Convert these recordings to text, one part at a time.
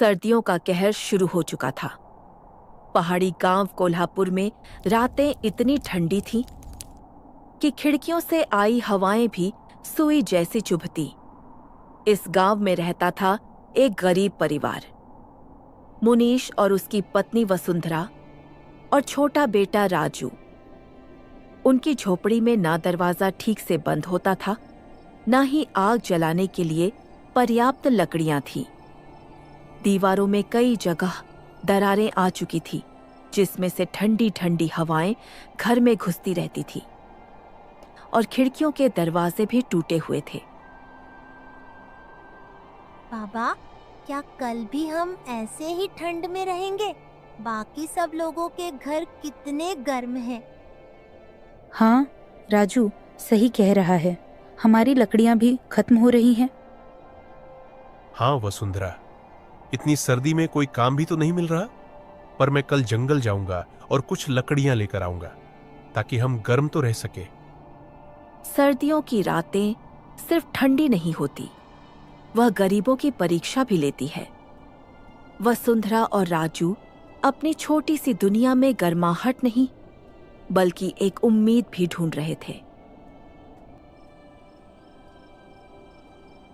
सर्दियों का कहर शुरू हो चुका था। पहाड़ी गांव कोल्हापुर में रातें इतनी ठंडी थीं कि खिड़कियों से आई हवाएं भी सुई जैसी चुभती। इस गांव में रहता था एक गरीब परिवार। मुनीश और उसकी पत्नी वसुंधरा और छोटा बेटा राजू। उनकी झोपड़ी में ना दरवाजा ठीक से बंद होता था, ना ही आग जलाने के लिए पर्याप्त लकड़ियां थीं। दीवारों में कई जगह दरारें आ चुकी थी, जिसमें से ठंडी ठंडी हवाएं घर में घुसती रहती थी और खिड़कियों के दरवाजे भी टूटे हुए थे। बाबा, क्या कल भी हम ऐसे ही ठंड में रहेंगे? बाकी सब लोगों के घर कितने गर्म हैं। हाँ राजू, सही कह रहा है। हमारी लकड़ियां भी खत्म हो रही हैं। हाँ वसुंधरा, इतनी सर्दी में कोई काम भी तो नहीं मिल रहा। पर मैं कल जंगल जाऊंगा और कुछ लकड़ियां लेकर आऊंगा ताकि हम गर्म तो रह सके। सर्दियों की रातें सिर्फ ठंडी नहीं होती, वह गरीबों की परीक्षा भी लेती है। वसुंधरा और राजू अपनी छोटी सी दुनिया में गर्माहट नहीं, बल्कि एक उम्मीद भी ढूंढ रहे थे।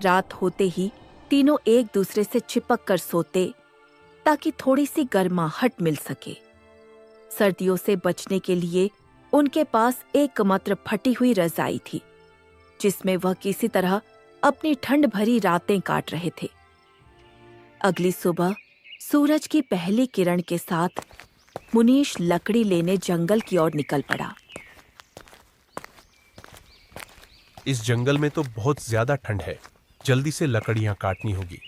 रात होते ही तीनों एक दूसरे से चिपक कर सोते ताकि थोड़ी सी गर्माहट मिल सके। सर्दियों से बचने के लिए उनके पास एकमात्र फटी हुई रजाई थी, जिसमें वह किसी तरह अपनी ठंड भरी रातें काट रहे थे। अगली सुबह सूरज की पहली किरण के साथ मुनीश लकड़ी लेने जंगल की ओर निकल पड़ा। इस जंगल में तो बहुत ज्यादा ठंड है, जल्दी से लकड़ियां काटनी होगी।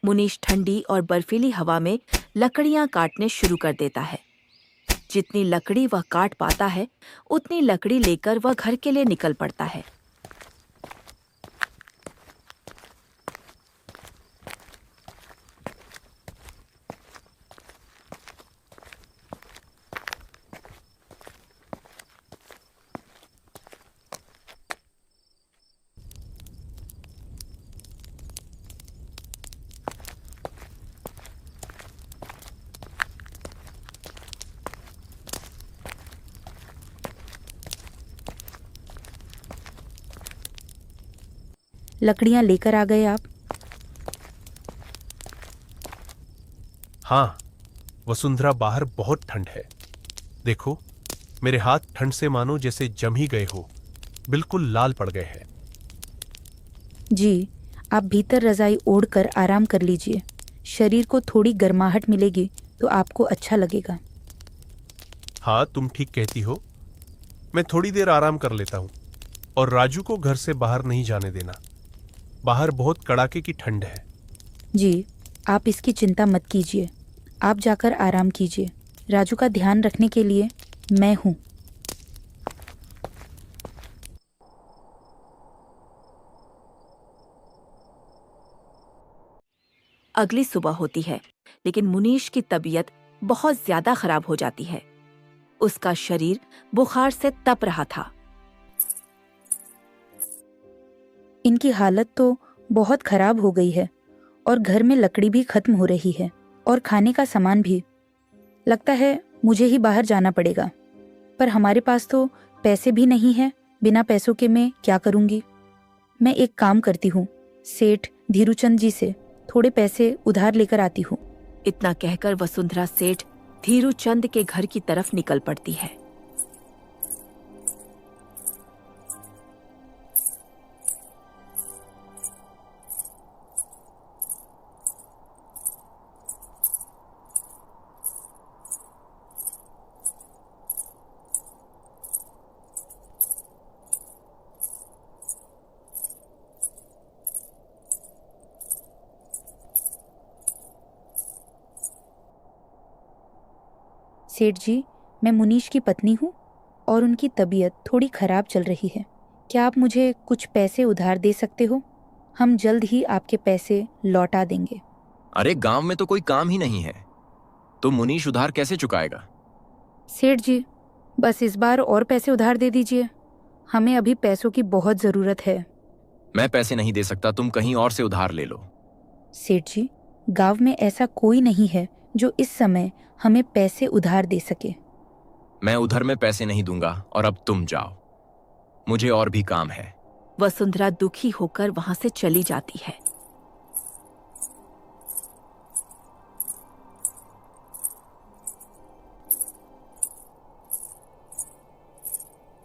मुनीश ठंडी और बर्फीली हवा में लकड़ियां काटने शुरू कर देता है। जितनी लकड़ी वह काट पाता है, उतनी लकड़ी लेकर वह घर के लिए निकल पड़ता है। लकड़ियां लेकर आ गए आप? हाँ वसुंधरा, बाहर बहुत ठंड है। देखो, मेरे हाथ ठंड से मानो जैसे जम ही गए हो, बिल्कुल लाल पड़ गए हैं। जी, आप भीतर रजाई ओढ़कर आराम कर लीजिए। शरीर को थोड़ी गर्माहट मिलेगी तो आपको अच्छा लगेगा। हाँ, तुम ठीक कहती हो। मैं थोड़ी देर आराम कर लेता हूं। और राजू को घर से बाहर नहीं जाने देना। बाहर बहुत कड़ाके की ठंड है। जी, आप इसकी चिंता मत कीजिए। आप जाकर आराम कीजिए। राजू का ध्यान रखने के लिए मैं हूँ। अगली सुबह होती है, लेकिन मुनीश की तबीयत बहुत ज्यादा खराब हो जाती है। उसका शरीर बुखार से तप रहा था। इनकी हालत तो बहुत खराब हो गई है और घर में लकड़ी भी खत्म हो रही है और खाने का सामान भी। लगता है मुझे ही बाहर जाना पड़ेगा, पर हमारे पास तो पैसे भी नहीं है। बिना पैसों के मैं क्या करूंगी? मैं एक काम करती हूँ, सेठ धीरूचंद जी से थोड़े पैसे उधार लेकर आती हूँ। इतना कहकर वसुंधरा सेठ धीरूचंद के घर की तरफ निकल पड़ती है। सेठ जी, मैं मुनीश की पत्नी हूँ और उनकी तबीयत थोड़ी खराब चल रही है। क्या आप मुझे कुछ पैसे उधार दे सकते हो? हम जल्द ही आपके पैसे लौटा देंगे। अरे गांव में तो कोई काम ही नहीं है, तो मुनीश उधार कैसे चुकाएगा? सेठ जी, बस इस बार और पैसे उधार दे दीजिए। हमें अभी पैसों की बहुत ज़रूरत है। मैं पैसे नहीं दे सकता, तुम कहीं और से उधार ले लो। सेठ जी, गांव में ऐसा कोई नहीं है जो इस समय हमें पैसे उधार दे सके। मैं उधर में पैसे नहीं दूंगा और अब तुम जाओ, मुझे और भी काम है। वसुंधरा दुखी होकर वहां से चली जाती है।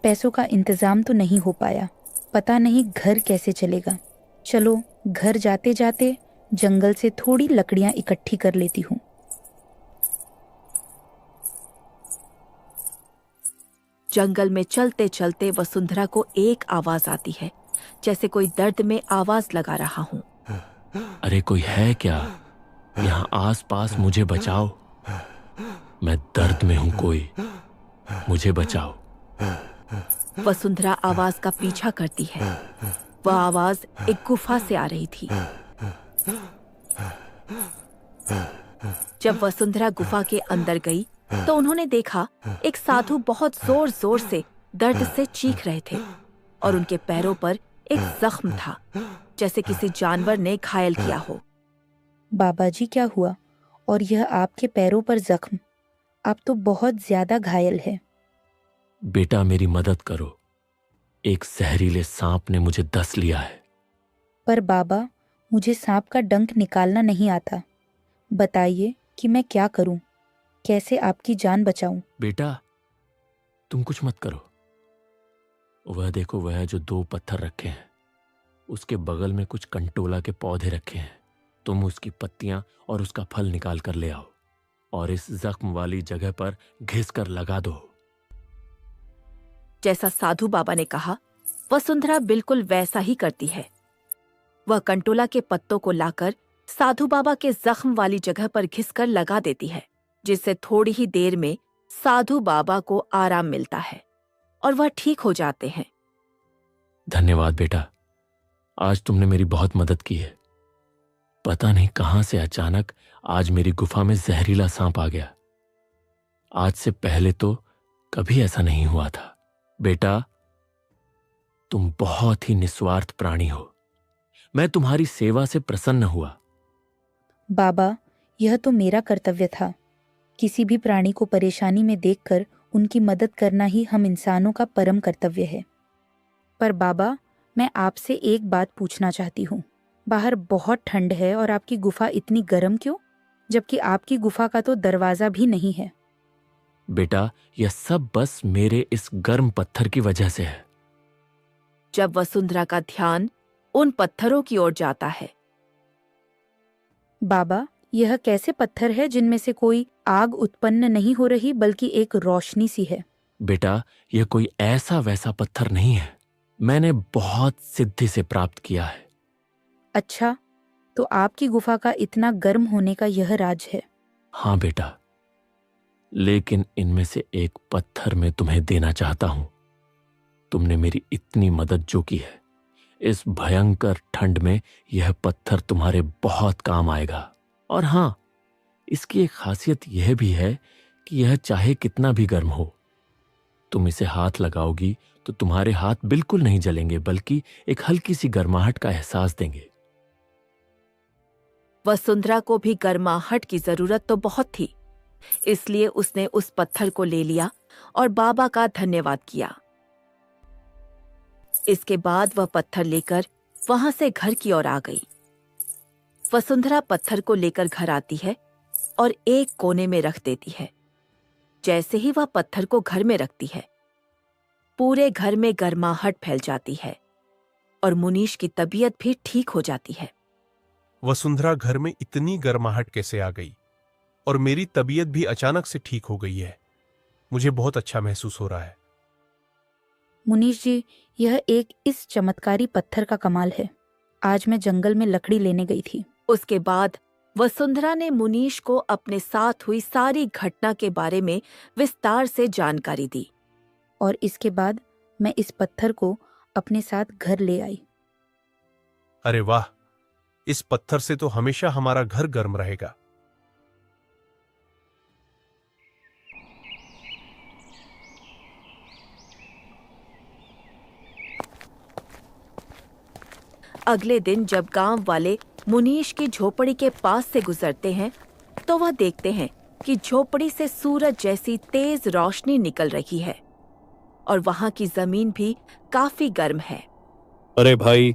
पैसों का इंतजाम तो नहीं हो पाया, पता नहीं घर कैसे चलेगा। चलो घर जाते जाते जंगल से थोड़ी लकड़ियां इकट्ठी कर लेती हूँ। जंगल में चलते चलते वसुंधरा को एक आवाज आती है, जैसे कोई दर्द में आवाज लगा रहा हूँ। अरे कोई है क्या? यहाँ आस पास मुझे बचाओ, मैं दर्द में हूँ, कोई मुझे बचाओ। वसुंधरा आवाज का पीछा करती है। वह आवाज एक गुफा से आ रही थी। जब वसुंधरा गुफा के अंदर गई तो उन्होंने देखा एक साधु बहुत जोर जोर से दर्द से चीख रहे थे और उनके पैरों पर एक जख्म था, जैसे किसी जानवर ने घायल किया हो। बाबा जी, क्या हुआ? और यह आपके पैरों पर जख्म? आप तो बहुत ज्यादा घायल है। बेटा मेरी मदद करो, एक जहरीले सांप ने मुझे डस लिया है। पर बाबा, मुझे सांप का डंक निकालना नहीं आता। बताइए कि मैं क्या करूं, कैसे आपकी जान बचाऊं? बेटा तुम कुछ मत करो। वह देखो, वह जो 2 पत्थर रखे हैं, उसके बगल में कुछ कंटोला के पौधे रखे हैं। तुम उसकी पत्तियां और उसका फल निकाल कर ले आओ और इस जख्म वाली जगह पर घिस कर लगा दो। जैसा साधु बाबा ने कहा, वसुंधरा बिल्कुल वैसा ही करती है। वह कंटोला के पत्तों को लाकर साधु बाबा के जख्म वाली जगह पर घिसकर लगा देती है, जिससे थोड़ी ही देर में साधु बाबा को आराम मिलता है और वह ठीक हो जाते हैं। धन्यवाद बेटा, आज तुमने मेरी बहुत मदद की है। पता नहीं कहां से अचानक आज मेरी गुफा में जहरीला सांप आ गया। आज से पहले तो कभी ऐसा नहीं हुआ था। बेटा तुम बहुत ही निस्वार्थ प्राणी हो, मैं तुम्हारी सेवा से प्रसन्न हुआ। बाबा, यह तो मेरा कर्तव्य था। किसी भी प्राणी को परेशानी में देखकर उनकी मदद करना ही हम इंसानों का परम कर्तव्य है। पर बाबा, मैं आपसे एक बात पूछना चाहती हूँ। बाहर बहुत ठंड है और आपकी गुफा इतनी गर्म क्यों, जबकि आपकी गुफा का तो दरवाजा भी नहीं है? बेटा यह सब बस मेरे इस गर्म पत्थर की वजह से है। जब वसुंधरा का ध्यान उन पत्थरों की ओर जाता है। बाबा, यह कैसे पत्थर है जिनमें से कोई आग उत्पन्न नहीं हो रही, बल्कि एक रोशनी सी है? बेटा यह कोई ऐसा वैसा पत्थर नहीं है, मैंने बहुत सिद्धि से प्राप्त किया है। अच्छा, तो आपकी गुफा का इतना गर्म होने का यह राज है? हाँ बेटा, लेकिन इनमें से एक पत्थर मैं तुम्हें देना चाहता हूं। तुमने मेरी इतनी मदद जो की है, इस भयंकर ठंड में यह पत्थर तुम्हारे बहुत काम आएगा। और हाँ, इसकी एक खासियत यह भी है कि यह चाहे कितना भी गर्म हो, तुम इसे हाथ लगाओगी तो तुम्हारे हाथ बिल्कुल नहीं जलेंगे, बल्कि एक हल्की सी गर्माहट का एहसास देंगे। वसुंधरा को भी गर्माहट की जरूरत तो बहुत थी, इसलिए उसने उस पत्थर को ले लिया और बाबा का धन्यवाद किया। इसके बाद वह पत्थर लेकर वहां से घर की ओर आ गई। वसुंधरा पत्थर को लेकर घर आती है और एक कोने में रख देती है। जैसे ही वह पत्थर को घर में रखती है, पूरे घर में गर्माहट फैल जाती है और मुनीश की तबीयत भी ठीक हो जाती है। वसुंधरा घर में इतनी गर्माहट कैसे आ गई और मेरी तबीयत भी अचानक से ठीक हो गई है। मुझे बहुत अच्छा महसूस हो रहा है। मुनीश जी, यह एक इस चमत्कारी पत्थर का कमाल है। आज मैं जंगल में लकड़ी लेने गई थी। उसके बाद वसुंधरा ने मुनीश को अपने साथ हुई सारी घटना के बारे में विस्तार से जानकारी दी। और इसके बाद मैं इस पत्थर को अपने साथ घर ले आई। अरे वाह, इस पत्थर से तो हमेशा हमारा घर गर्म रहेगा। अगले दिन जब गांव वाले मुनीश की झोपड़ी के पास से गुजरते हैं तो वह देखते हैं कि झोपड़ी से सूरज जैसी तेज रोशनी निकल रही है और वहां की जमीन भी काफी गर्म है। अरे भाई,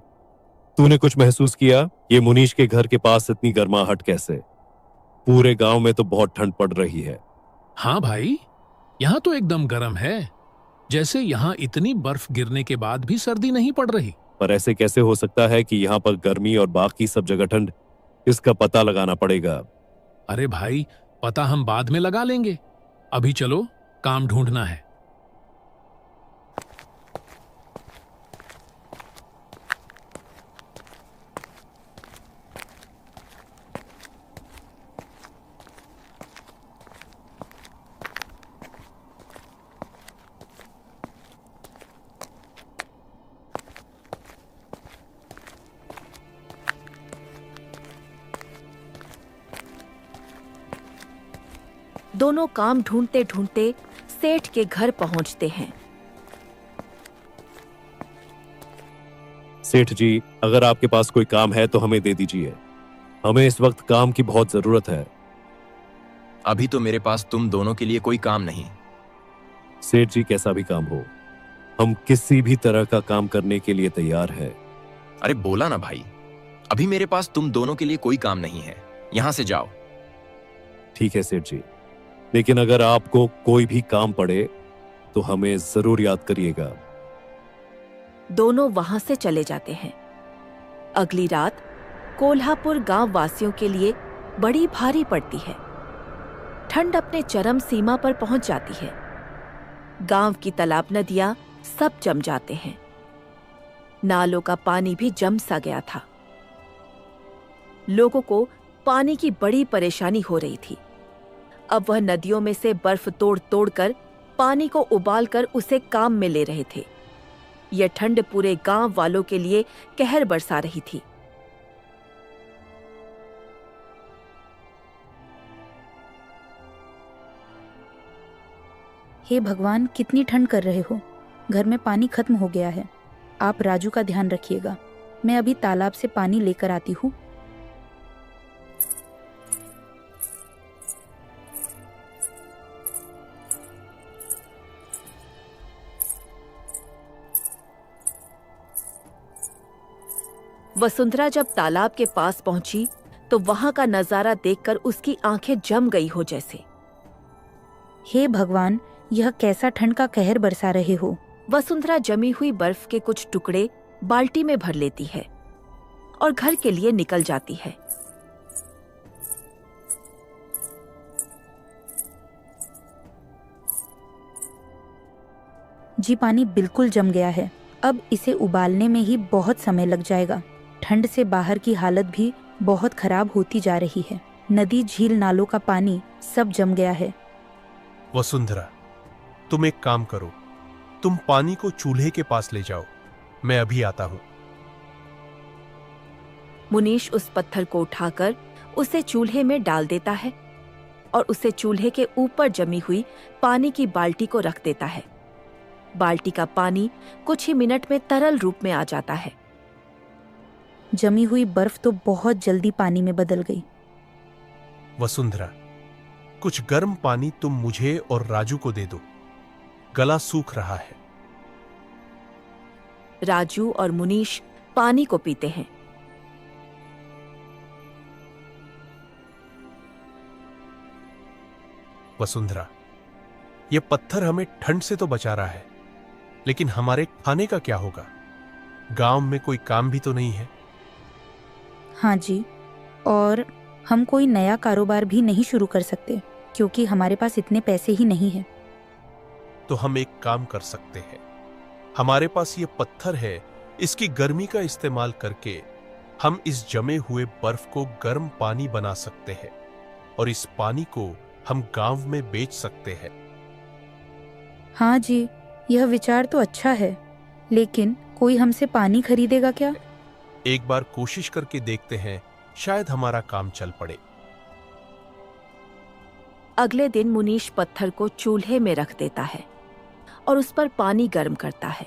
तूने कुछ महसूस किया? ये मुनीश के घर के पास इतनी गर्माहट कैसे? पूरे गांव में तो बहुत ठंड पड़ रही है। हाँ भाई, यहाँ तो एकदम गर्म है, जैसे यहाँ इतनी बर्फ गिरने के बाद भी सर्दी नहीं पड़ रही। पर ऐसे कैसे हो सकता है कि यहाँ पर गर्मी और बाकी सब जगह ठंड? इसका पता लगाना पड़ेगा। अरे भाई, पता हम बाद में लगा लेंगे, अभी चलो काम ढूंढना है। दोनों काम ढूंढते ढूंढते सेठ के घर पहुंचते हैं। सेठ जी, अगर आपके पास कोई काम है तो हमें दे दीजिए। हमें इस वक्त काम की बहुत जरूरत है। अभी तो मेरे पास तुम दोनों के लिए कोई काम नहीं। सेठ जी, कैसा भी काम हो, हम किसी भी तरह का काम करने के लिए तैयार हैं। अरे बोला ना भाई, अभी मेरे पास तुम दोनों के लिए कोई काम नहीं है, यहां से जाओ। ठीक है सेठ जी, लेकिन अगर आपको कोई भी काम पड़े तो हमें जरूर याद करिएगा। दोनों वहां से चले जाते हैं। अगली रात कोल्हापुर गांव वासियों के लिए बड़ी भारी पड़ती है। ठंड अपने चरम सीमा पर पहुंच जाती है। गांव की तालाब नदियां सब जम जाते हैं। नालों का पानी भी जम सा गया था। लोगों को पानी की बड़ी परेशानी हो रही थी। अब वह नदियों में से बर्फ तोड़ तोड़ कर पानी को उबालकर उसे काम में ले रहे थे। यह ठंड पूरे गांव वालों के लिए कहर बरसा रही थी। हे भगवान, कितनी ठंड कर रहे हो। घर में पानी खत्म हो गया है। आप राजू का ध्यान रखिएगा। मैं अभी तालाब से पानी लेकर आती हूँ। वसुंधरा जब तालाब के पास पहुंची तो वहां का नजारा देखकर उसकी आंखें जम गई हो जैसे। हे भगवान, यह कैसा ठंड का कहर बरसा रहे हो। वसुंधरा जमी हुई बर्फ के कुछ टुकड़े बाल्टी में भर लेती है और घर के लिए निकल जाती है। जी, पानी बिल्कुल जम गया है। अब इसे उबालने में ही बहुत समय लग जाएगा। ठंड से बाहर की हालत भी बहुत खराब होती जा रही है। नदी, झील, नालों का पानी सब जम गया है। वसुंधरा, तुम एक काम करो, तुम पानी को चूल्हे के पास ले जाओ, मैं अभी आता हूं। मुनीश उस पत्थर को उठाकर उसे चूल्हे में डाल देता है और उसे चूल्हे के ऊपर जमी हुई पानी की बाल्टी को रख देता है। बाल्टी का पानी कुछ ही मिनट में तरल रूप में आ जाता है। जमी हुई बर्फ तो बहुत जल्दी पानी में बदल गई। वसुंधरा, कुछ गर्म पानी तुम मुझे और राजू को दे दो, गला सूख रहा है। राजू और मुनीश पानी को पीते हैं। वसुंधरा, यह पत्थर हमें ठंड से तो बचा रहा है, लेकिन हमारे खाने का क्या होगा? गांव में कोई काम भी तो नहीं है। हाँ जी, और हम कोई नया कारोबार भी नहीं शुरू कर सकते क्योंकि हमारे पास इतने पैसे ही नहीं हैं। तो हम एक काम कर सकते हैं, हमारे पास ये पत्थर है, इसकी गर्मी का इस्तेमाल करके हम इस जमे हुए बर्फ को गर्म पानी बना सकते हैं और इस पानी को हम गांव में बेच सकते हैं। हाँ जी, यह विचार तो अच्छा है, लेकिन कोई हमसे पानी खरीदेगा क्या? एक बार कोशिश करके देखते हैं, शायद हमारा काम चल पड़े। अगले दिन मुनीश पत्थर को चूल्हे में रख देता है और उस पर पानी गर्म करता है।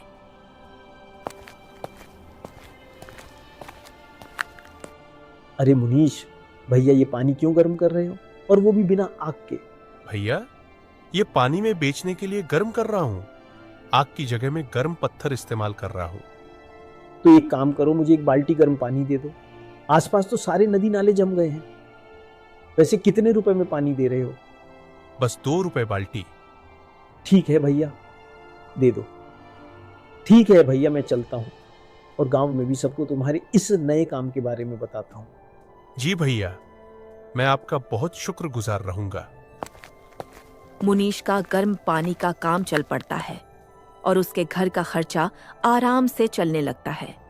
अरे मुनीश, भैया ये पानी क्यों गर्म कर रहे हो, और वो भी बिना आग के? भैया, ये पानी में बेचने के लिए गर्म कर रहा हूं। आग की जगह में गर्म पत्थर इस्तेमाल कर रहा हूं। तो एक काम करो, मुझे एक बाल्टी गर्म पानी दे दो। आसपास तो सारे नदी नाले जम गए हैं। वैसे कितने रुपए में पानी दे रहे हो? बस 2 रुपए बाल्टी। ठीक है भैया, दे दो। ठीक है भैया, मैं चलता हूँ और गांव में भी सबको तुम्हारे इस नए काम के बारे में बताता हूँ। जी भैया, मैं आपका बहुत शुक्रगुजार रहूंगा। मुनीश का गर्म पानी का काम चल पड़ता है और उसके घर का खर्चा आराम से चलने लगता है।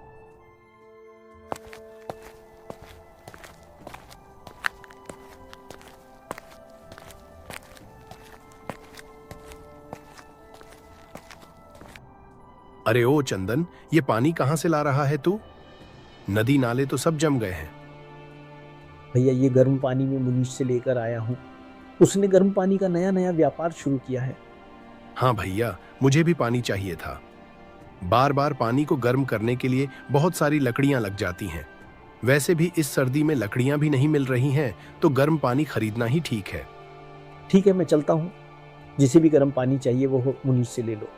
अरे ओ चंदन, ये पानी कहाँ से ला रहा है तू? नदी नाले तो सब जम गए हैं। भैया ये गर्म पानी में मुनीश से लेकर आया हूँ। उसने गर्म पानी का नया नया व्यापार शुरू किया है। हाँ भैया, मुझे भी पानी चाहिए था। बार बार पानी को गर्म करने के लिए बहुत सारी लकड़ियां लग जाती हैं। वैसे भी इस सर्दी में लकड़ियां भी नहीं मिल रही हैं, तो गर्म पानी खरीदना ही ठीक है। ठीक है, मैं चलता हूँ। जिसे भी गर्म पानी चाहिए वो मुनीश से ले लो।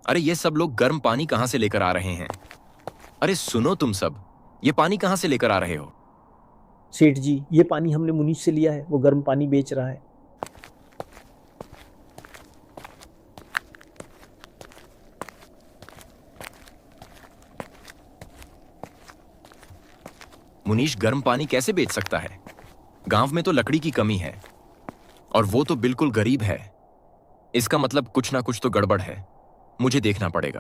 अरे ये सब लोग गर्म पानी कहाँ से लेकर आ रहे हैं? अरे सुनो तुम सब, ये पानी कहाँ से लेकर आ रहे हो? सेठ जी, ये पानी हमने मुनीश से लिया है। वो गर्म पानी बेच रहा है। मुनीश गर्म पानी कैसे बेच सकता है? गांव में तो लकड़ी की कमी है और वो तो बिल्कुल गरीब है। इसका मतलब कुछ ना कुछ तो गड़बड़ है। मुझे देखना पड़ेगा।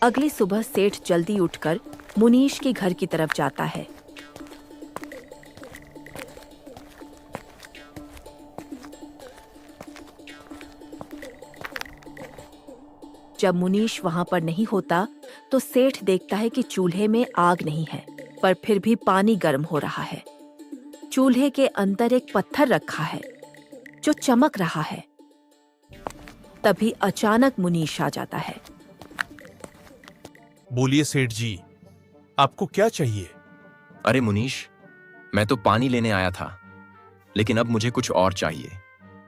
अगली सुबह सेठ जल्दी उठकर मुनीश के घर की तरफ जाता है। जब मुनीश वहां पर नहीं होता तो सेठ देखता है कि चूल्हे में आग नहीं है, पर फिर भी पानी गर्म हो रहा है। चूल्हे के अंदर एक पत्थर रखा है जो चमक रहा है। तभी अचानक मुनीश आ जाता है। बोलिए सेठ जी, आपको क्या चाहिए? अरे मुनीश, मैं तो पानी लेने आया था, लेकिन अब मुझे कुछ और चाहिए।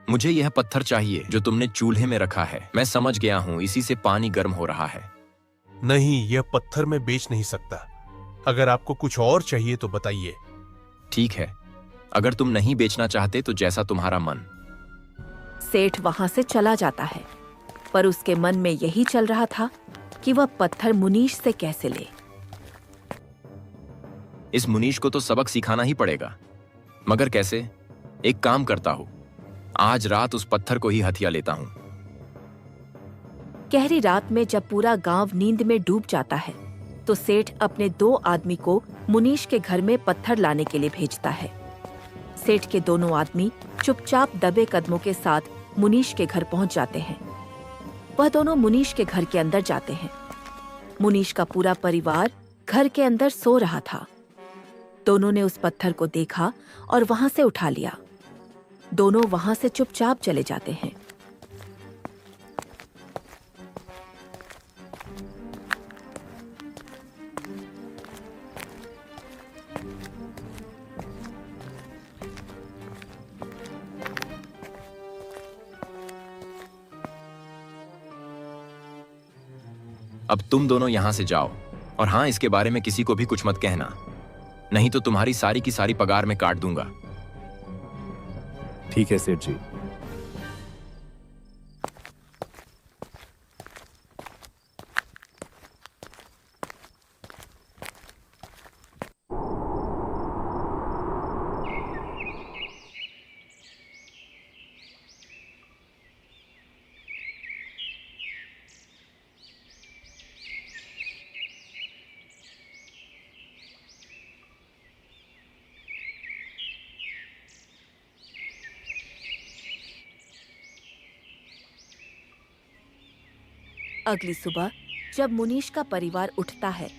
मुझे यह पत्थर चाहिए जो तुमने चूल्हे में रखा है। मैं समझ गया हूं, इसी से पानी गर्म हो रहा है। नहीं, यह पत्थर मैं बेच नहीं सकता। अगर आपको कुछ और चाहिए तो बताइए। ठीक है, अगर तुम नहीं बेचना चाहते तो जैसा तुम्हारा मन। सेठ वहां से चला जाता है, पर उसके मन में यही चल रहा था कि वह पत्थर मुनीश से कैसे ले। इस मुनीश को तो सबक सिखाना ही पड़ेगा, मगर कैसे? एक काम करता हूं, आज रात उस पत्थर को ही हथिया लेता हूं। गहरी रात में जब पूरा गांव नींद में डूब जाता है तो सेठ अपने 2 आदमी को मुनीश के घर में पत्थर लाने के लिए भेजता है। सेठ के दोनों आदमी चुपचाप दबे कदमों के साथ मुनीश के घर पहुंच जाते हैं। वह दोनों मुनीश के घर के अंदर जाते हैं। मुनीश का पूरा परिवार घर के अंदर सो रहा था। दोनों ने उस पत्थर को देखा और वहां से उठा लिया। दोनों वहां से चुपचाप चले जाते हैं। अब तुम दोनों यहां से जाओ, और हाँ, इसके बारे में किसी को भी कुछ मत कहना, नहीं तो तुम्हारी सारी की सारी पगार में काट दूंगा। ठीक है सेठ जी। अगली सुबह जब मुनीश का परिवार उठता है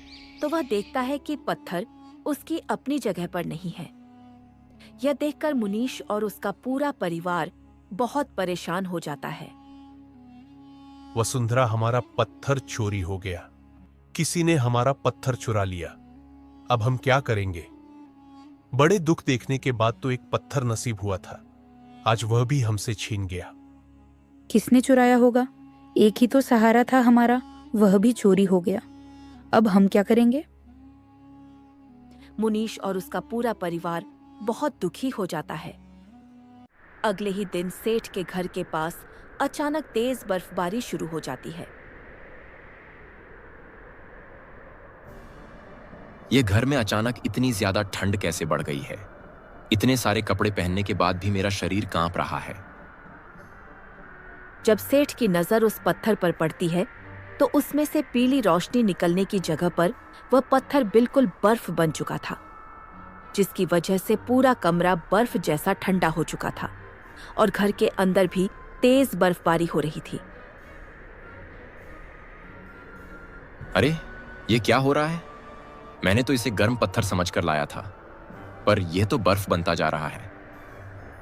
तो वह देखता है कि पत्थर उसकी अपनी जगह पर नहीं है। यह देखकर मुनीश और उसका पूरा परिवार बहुत परेशान हो जाता है। वसुंधरा, हमारा पत्थर चोरी हो गया। किसी ने हमारा पत्थर चुरा लिया। अब हम क्या करेंगे? बड़े दुख देखने के बाद तो एक पत्थर नसीब हुआ था, आज वह भी हमसे छीन गया। किसने चुराया होगा? एक ही तो सहारा था हमारा, वह भी चोरी हो गया। अब हम क्या करेंगे? मुनीश और उसका पूरा परिवार बहुत दुखी हो जाता है। अगले ही दिन सेठ के घर के पास अचानक तेज बर्फबारी शुरू हो जाती है। ये घर में अचानक इतनी ज्यादा ठंड कैसे बढ़ गई है? इतने सारे कपड़े पहनने के बाद भी मेरा शरीर कांप रहा है। जब सेठ की नजर उस पत्थर पर पड़ती है तो उसमें से पीली रोशनी निकलने की जगह पर वह पत्थर बिल्कुल बर्फ बन चुका था, जिसकी वजह से पूरा कमरा बर्फ जैसा ठंडा हो चुका था और घर के अंदर भी तेज बर्फबारी हो रही थी। अरे, ये क्या हो रहा है? मैंने तो इसे गर्म पत्थर समझकर लाया था, पर यह तो बर्फ बनता जा रहा है।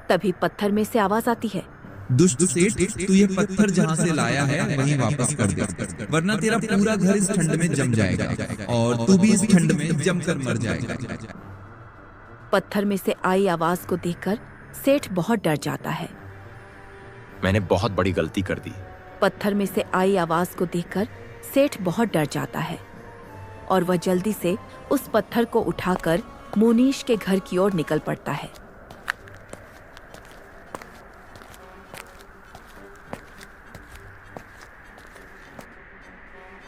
तभी पत्थर में से आवाज आती है, दुष्ट सेठ, तू ये पत्थर जहाँ से लाया है वहीं वापस कर दे, वरना तेरा पूरा घर इस ठंड में जम जाएगा और तू भी इस ठंड में जमकर मर जाएगा। पत्थर में से आई आवाज को देखकर सेठ बहुत डर जाता है। मैंने बहुत बड़ी गलती कर दी। पत्थर में से आई आवाज को देखकर सेठ बहुत डर जाता है और वह जल्दी से उस पत्थर को उठाकर मुनीश के घर की ओर निकल पड़ता है।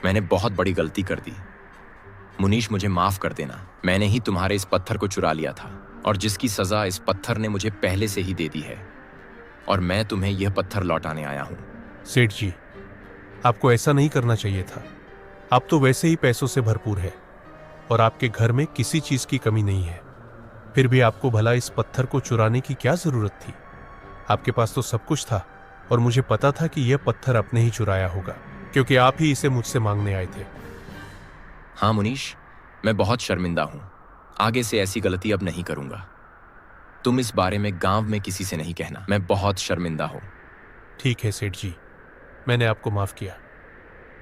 मैंने बहुत बड़ी गलती कर दी। मुनीश, मुझे माफ कर देना। मैंने ही तुम्हारे इस पत्थर को चुरा लिया था और जिसकी सजा इस पत्थर ने मुझे पहले से ही दे दी है, और मैं तुम्हें यह पत्थर लौटाने आया हूं। सेठ जी, आपको ऐसा नहीं करना चाहिए था। आप तो वैसे ही पैसों से भरपूर है और आपके घर में किसी चीज की कमी नहीं है, फिर भी आपको भला इस पत्थर को चुराने की क्या जरूरत थी? आपके पास तो सब कुछ था और मुझे पता था कि यह पत्थर आपने ही चुराया होगा, क्योंकि आप ही इसे मुझसे मांगने आए थे। हाँ मुनीश, मैं बहुत शर्मिंदा हूं। आगे से ऐसी गलती अब नहीं करूंगा। तुम इस बारे में गांव में किसी से नहीं कहना। मैं बहुत शर्मिंदा हूं। ठीक है सेठ जी, मैंने आपको माफ किया,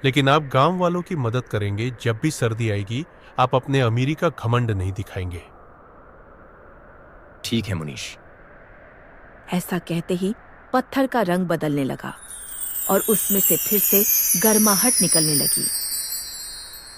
लेकिन आप गांव वालों की मदद करेंगे। जब भी सर्दी आएगी आप अपने अमीरी का घमंड नहीं दिखाएंगे। ठीक है मुनीश। ऐसा कहते ही पत्थर का रंग बदलने लगा और उसमें से फिर से गर्माहट निकलने लगी।